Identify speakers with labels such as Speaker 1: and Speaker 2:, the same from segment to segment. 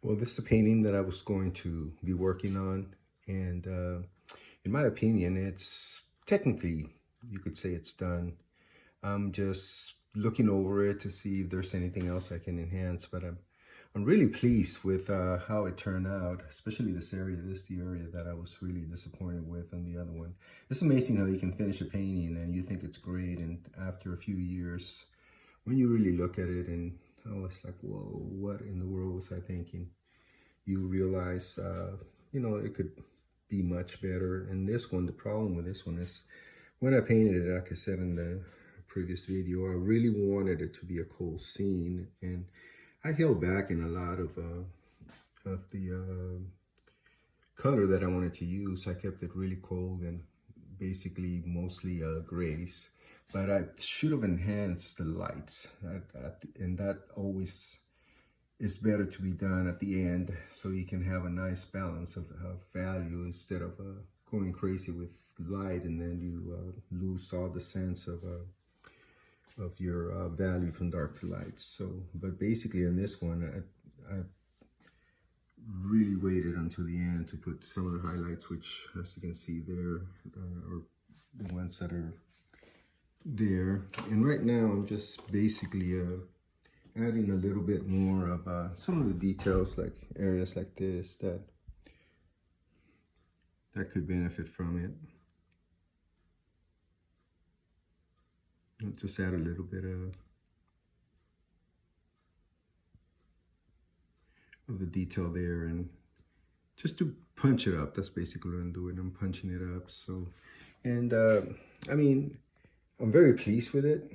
Speaker 1: Well, this is a painting that I was going to be working on, and in my opinion, it's technically, you could say it's done. I'm just looking over it to see if there's anything else I can enhance, but I'm really pleased with how it turned out, especially this area. This is the area that I was really disappointed with on the other one. It's amazing how you can finish a painting and you think it's great, and after a few years, when you really look at it and I was like, whoa, what in the world was I thinking? You realize, it could be much better. And this one, the problem with this one is when I painted it, like I said in the previous video, I really wanted it to be a cold scene. And I held back in a lot of the color that I wanted to use. I kept it really cold and basically mostly grays. But I should have enhanced the lights. And that always is better to be done at the end, so you can have a nice balance of value instead of going crazy with light, and then you lose all the sense of your value from dark to light. So, but basically in this one, I really waited until the end to put some of the highlights, which, as you can see there, are the ones that are there. And right now I'm just basically adding a little bit more of some of the details, like areas like this that could benefit from it. I'll just add a little bit of the detail there, and just to punch it up. That's basically what I'm doing. I'm punching it up. So, and I mean, I'm very pleased with it.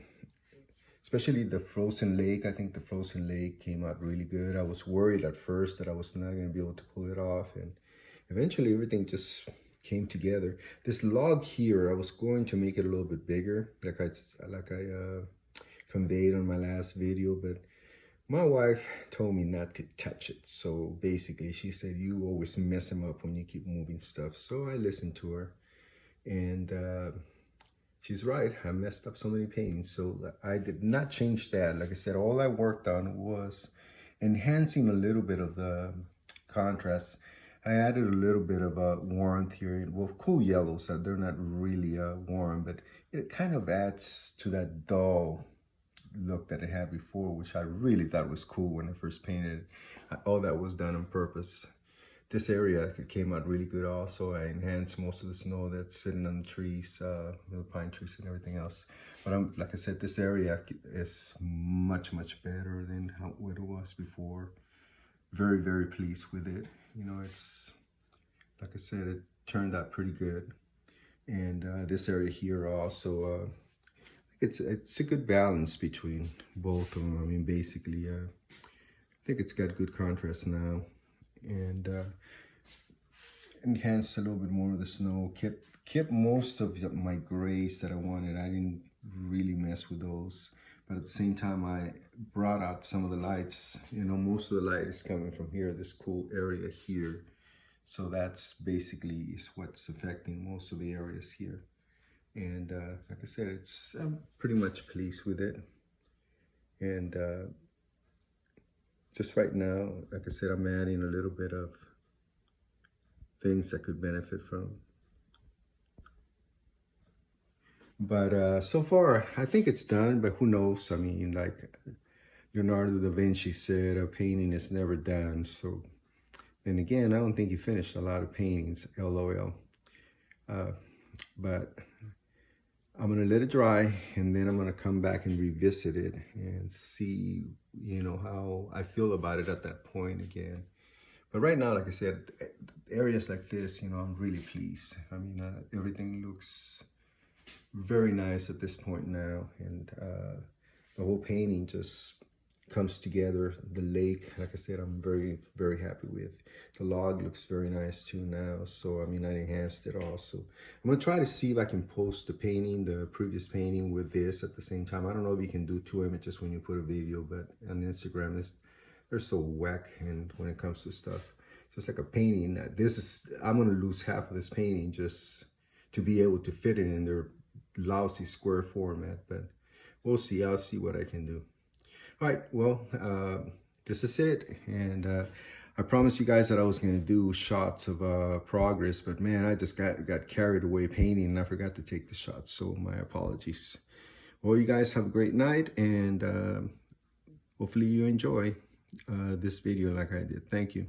Speaker 1: Especially the frozen lake. I think the frozen lake came out really good. I was worried at first that I was not going to be able to pull it off, and eventually everything just came together. This log here, I was going to make it a little bit bigger, like I conveyed on my last video, but my wife told me not to touch it. So basically she said, you always mess them up when you keep moving stuff. So I listened to her, and she's right. I messed up so many paintings. So I did not change that. Like I said, all I worked on was enhancing a little bit of the contrast. I added a little bit of warmth here. Well, cool yellows. They're not really warm, but it kind of adds to that dull look that it had before, which I really thought was cool when I first painted it. All that was done on purpose. This area came out really good also. I enhanced most of the snow that's sitting on the trees, the pine trees and everything else. But like I said, this area is much, much better than what it was before. Very, very pleased with it. You know, it's, like I said, it turned out pretty good. And this area here also, it's a good balance between both of them. I mean, basically, I think it's got good contrast now. And enhanced a little bit more of the snow, kept most of my grays that I wanted. I didn't really mess with those, but at the same time I brought out some of the lights. You know, most of the light is coming from here, this cool area here. So that's basically is what's affecting most of the areas here. And like I said, I'm pretty much pleased with it. And just right now, like I said, I'm adding a little bit of things that could benefit from. But so far, I think it's done, but who knows? I mean, like Leonardo da Vinci said, a painting is never done. So, and again, I don't think he finished a lot of paintings, LOL. But I'm gonna let it dry, and then I'm gonna come back and revisit it and see, you know, how I feel about it at that point again. But right now, like I said, areas like this, you know, I'm really pleased. I mean, everything looks very nice at this point now, and the whole painting just comes together. The lake, like I said, I'm very, very happy with. The log looks very nice too now. So, I mean, I enhanced it also. I'm gonna try to see if I can post the painting, the previous painting, with this at the same time. I don't know if you can do 2 images when you put a video, but on Instagram, they're so whack, and when it comes to stuff, just like a painting, I'm gonna lose half of this painting just to be able to fit it in their lousy square format, but we'll see. I'll see what I can do. All right, well, this is it, and I promised you guys that I was going to do shots of progress, but man, I just got carried away painting and I forgot to take the shots. So my apologies. Well, you guys have a great night, and hopefully you enjoy this video like I did. Thank you.